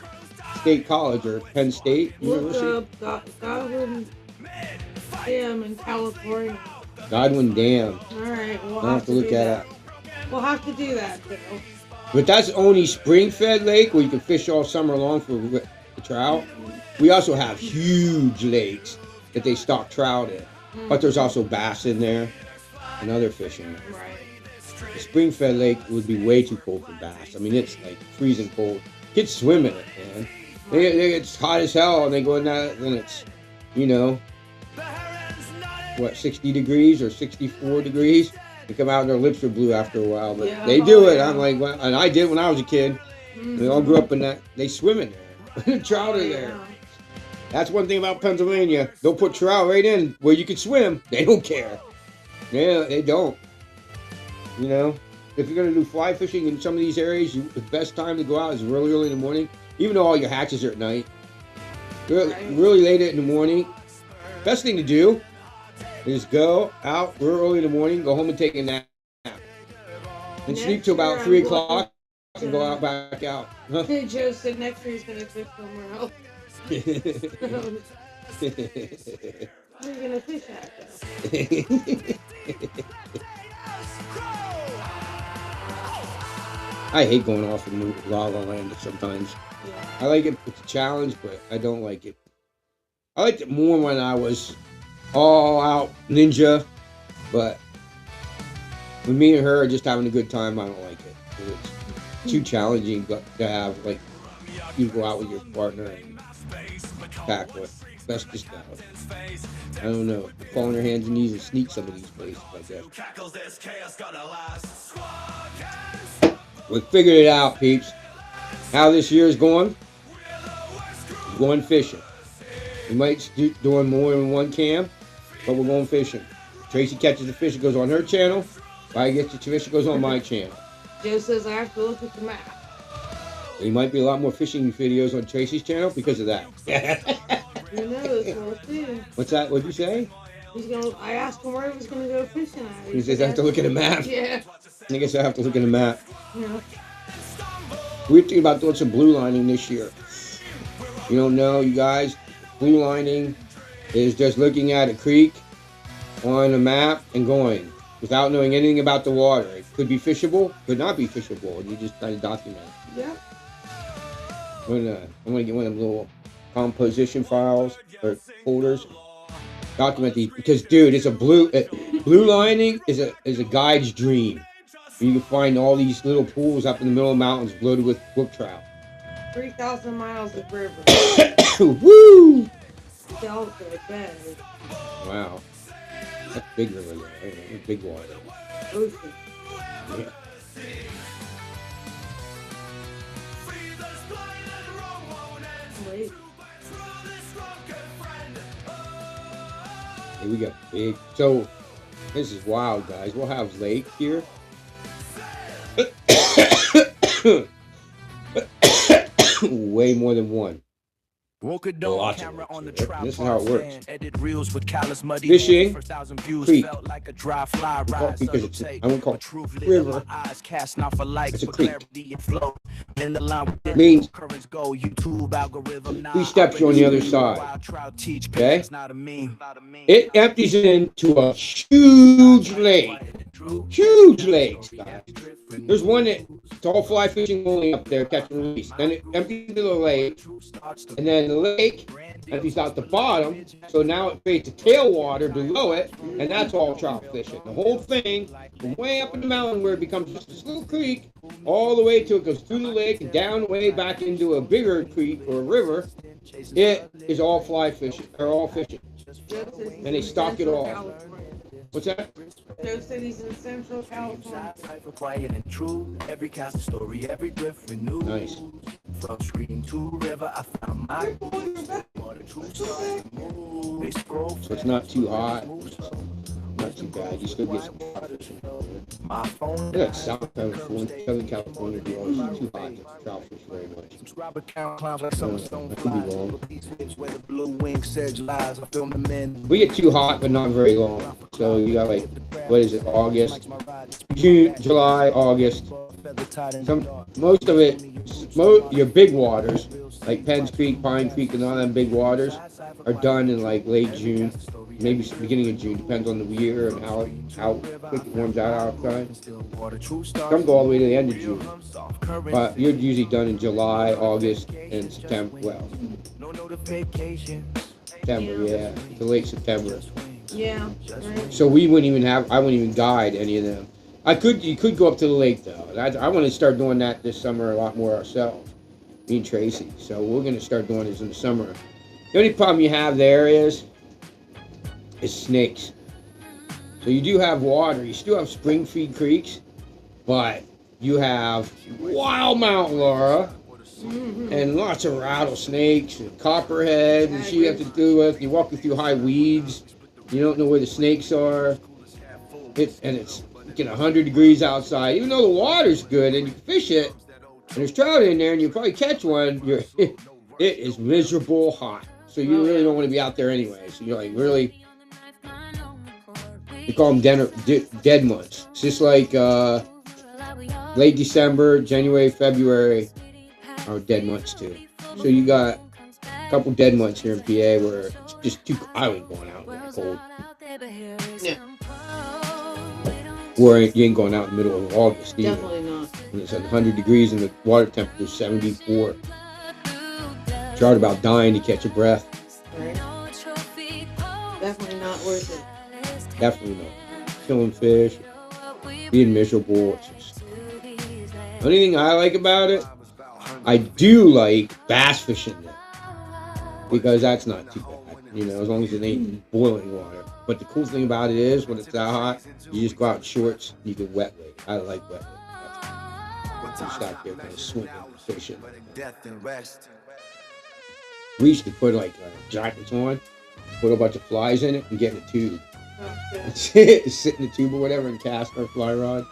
state college or Penn State University. Look up Godwin Dam in California. Godwin Dam. All right, we'll I'll have to look that up. We'll have to do that, Bill. But that's only spring-fed lake where you can fish all summer long for the trout. We also have huge lakes that they stock trout in. But there's also bass in there and other fishing. Right. The spring-fed lake would be way too cold for bass. I mean, it's like freezing cold. Kids swim in it, man. It's hot as hell, and they go in that, and it's, you know, what, 60 degrees or 64 degrees? They come out and their lips are blue after a while, but they do it. I'm like, well, and I did when I was a kid. We all grew up in that. They swim in there. Trout are there. That's one thing about Pennsylvania. They'll put trout right in where you can swim. They don't care. Yeah, they don't. You know, if you're going to do fly fishing in some of these areas, the best time to go out is really early in the morning, even though all your hatches are at night. Really late in the morning. Best thing to do is go out real early in the morning, go home and take a nap. And sleep till about 3 o'clock and go out back out. Huh? Joe said next year he's going to fish somewhere else. Where are you going to fish at, though? I hate going off in La La Land sometimes. Yeah. I like it. It's a challenge, but I don't like it. I liked it more when I was all out ninja, but with me and her just having a good time, I don't like it. It's too challenging to have, like, you go out with your partner and pack with. That's just not. I don't know. Fall on your hands and knees and sneak some of these places, I guess. We figured it out, peeps. How this year is going? Going fishing. We might do doing more than one camp, but we're going fishing. Tracy catches the fish, it goes on her channel. If I get the fish, it goes on my channel. Joe says I have to look at the map. There might be a lot more fishing videos on Tracy's channel because of that. Who knows? We'll see. What's that? What'd you say? I asked him where he was gonna go fishing at. He says I have to look at a map. Yeah. I guess I have to look at a map. Yeah. We're thinking about doing some blue lining this year. You don't know, you guys. Blue lining is just looking at a creek on a map and going without knowing anything about the water. It could be fishable, could not be fishable, and you just kind of document it. Yeah. I'm gonna get one of them little composition files or folders. Document these because, dude, it's a blue lining is a guide's dream. You can find all these little pools up in the middle of the mountains loaded with brook trout. 3,000 miles of river. Woo! Delta Bay. Wow, that's big river there. That's big water. Ocean. Yeah. Lake. Here we go. Big. So this is wild, guys. We'll have lake here. Way more than one. Woke a dog camera on the tripod. This is how it works. Edit reels with callous muddy Fishing, for 1,000 views creek. felt like a dry fly rise. Because it's I won't call it river. It's a creek. Means 3 steps you're on the other side. Okay? It empties into a huge lake. Huge lakes, guys. There's one that it's all fly fishing only up there, catch and release. Then it empties into the lake, and then the lake empties out the bottom. So now it creates a tailwater below it, and that's all trout fishing. The whole thing, from way up in the mountain where it becomes just this little creek, all the way to it goes through the lake and down way back into a bigger creek or a river. It is all fly fishing, or all fishing, and they stock it all. What's that? Joe said he's in Central California. Nice. From stream to river, I found my So it's not too hot. Not too bad. You still get some trout fishing. my phone. Like South California, Southern California, do always too hot to trout fish very much. Subscribe account clowns like some stone I could be flies. wrong. These lips where the blue wing sedge lies. I film the men. We get too hot, but not very long. So you got like, what is it? August, June, July, August. Most of it, your big waters, like Penns Creek, Pine Creek, and all them big waters, are done in like late June, maybe beginning of June. Depends on the year and how quick it warms out outside. Some go all the way to the end of June, but you're usually done in July, August, and September. Well, September, yeah, to late September. Yeah, right. So we wouldn't even I wouldn't even guide any of them. You could go up to the lake though. I want to start doing that this summer a lot more ourselves, me and Tracy. So we're going to start doing this in the summer. The only problem you have there is snakes. So you do have water. You still have spring feed creeks, but you have wild Mount Laura and lots of rattlesnakes and copperhead and shit you have to do with. You're walking through high weeds. You don't know where the snakes are. It's 100 degrees outside. Even though the water's good and you can fish it, and there's trout in there and you probably catch one, it is miserable hot. So you really don't want to be out there anyway. So you're like really, we call them dead months. It's just like late December, January, February are dead months too. So you got a couple dead months here in PA where it's just too, I ain't going out when it's cold. Yeah. Or you ain't going out in the middle of August either. Definitely not. When it's 100 degrees and the water temperature is 74. Trout about dying to catch a breath. Right. Definitely not worth it. Definitely not. Killing fish, being miserable. It's just... The only thing I like about it, I do like bass fishing there. Because that's not too bad. As long as it ain't boiling water. But the cool thing about it is, when it's that hot, you just go out in shorts, you can wet wade. I like wet wade. Just out there kind of swimming and fishing. We used to put like jackets on, put a bunch of flies in it, and get in a tube. Okay. Sit in the tube or whatever and cast our fly rod.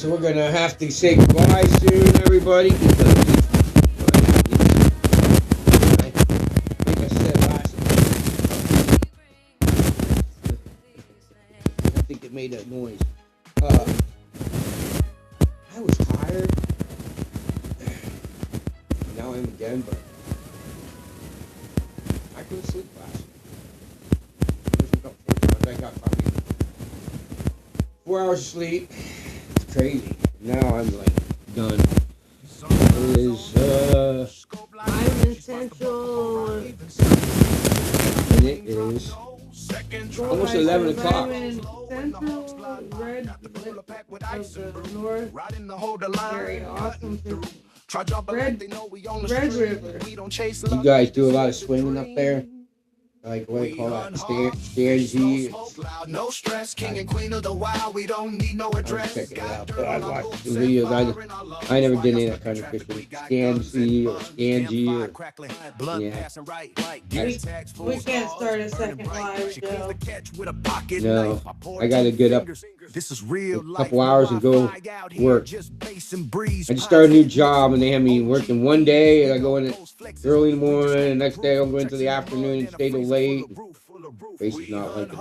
So we're gonna have to say goodbye soon, everybody, because I think I said last time. I think it made that noise. I was tired. Now I am again, but I couldn't sleep last night. I got probably 4 hours of sleep. It's crazy. Now I'm like done. It is I'm in Central. and it is almost 11 o'clock. I'm in Central Red of the North. Very awesome. Red River. You guys do a lot of swinging up there? Like what do you call that? Stanzy. No stress, king and queen of the wild. We don't need no address. Check it out. I watched the videos. I never did any of that kind of fishing. Stanzy or Stangy or yeah. We can't start a second live, Joe. No, I got to get up a couple hours and go work. I just started a new job and they have me working one day and I go in early in the morning and the next day I'll go into the afternoon and stay till late. Basically not liking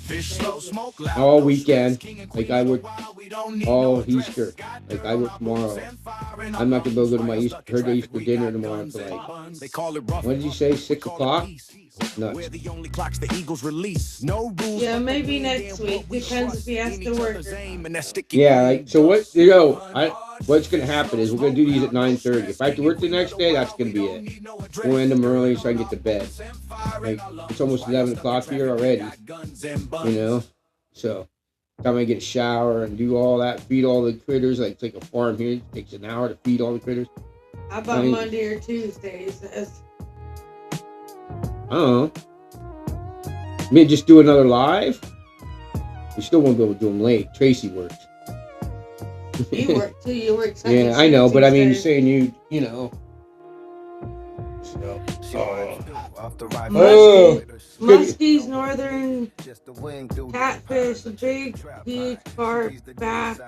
this at all. All weekend, like I work all Easter, like I work tomorrow. I'm not gonna be able to go to my Easter dinner tomorrow until like, what did you say, 6 o'clock? Nuts. Yeah, maybe next week. Depends if he has to work. Yeah, like, so what, what's going to happen is we're going to do these at 9:30. If I have to work the next day, that's going to be it. We'll end them early so I can get to bed. Like, it's almost 11 o'clock here already, you know? So, time I get a shower and do all that, feed all the critters, like it's like a farm here. It takes an hour to feed all the critters. How about Monday or Tuesdays? I don't know. I mean, just do another live? We still won't be able to do them late. Tracy works. You work too. You work Sunday. Yeah, I know, but I mean, you're saying you know. So, Muskies, northern catfish, big, huge carp, bass.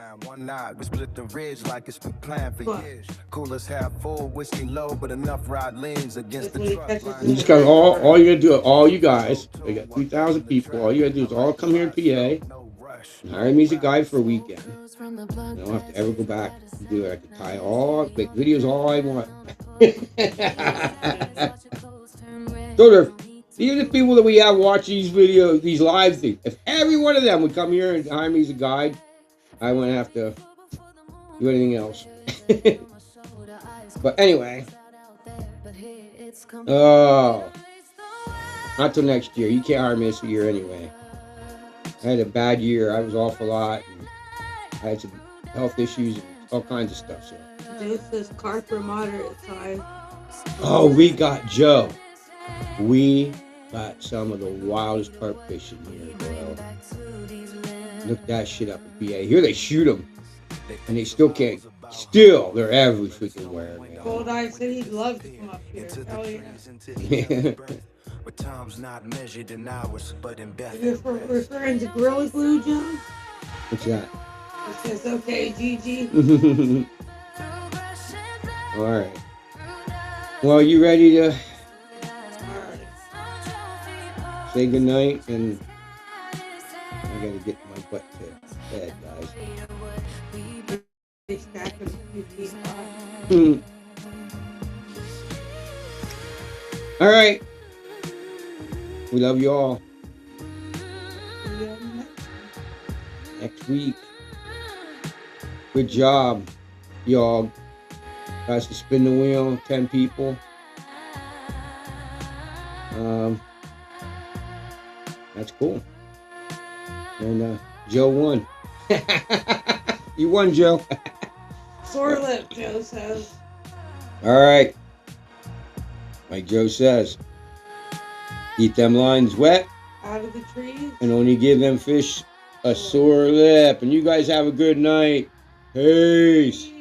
We split the ridge like it's been planned for years. Coolers half full, whiskey low, but enough rod leans against the truck. You just got all you gotta do, all you guys. We got 2,000 people. All you gotta do is all come here in PA. Hire me as a guide for a weekend. I don't have to ever go back and do it. I can tie make videos all I want. So there, even the people that we have watching these videos, these live things, if every one of them would come here and hire me as a guide, I wouldn't have to do anything else. But anyway, not till next year. You can't hire me this year anyway. I had a bad year. I was off a lot. And I had some health issues and all kinds of stuff. So. This is carp for moderate size. Oh, we got Joe. We got some of the wildest carp fishing here, bro. Look that shit up in PA. Here they shoot them, and they still can't. Still, they're every freaking where. Cold Eye said he'd love to come up here. Hell yeah. But time's not measured in hours, but in You're referring to Gorilla Glue, John? What's that? It says, okay, GG. All right. Well, you ready to say goodnight? And I gotta get my butt to bed, guys. All right. We love you all. Next week. Good job, y'all. Guys to spin the wheel, 10 people. That's cool. And Joe won. You won, Joe. Sore lip, Joe says. All right. Like Joe says, keep them lines wet. Out of the trees. And only give them fish a sore lip. And you guys have a good night. Peace.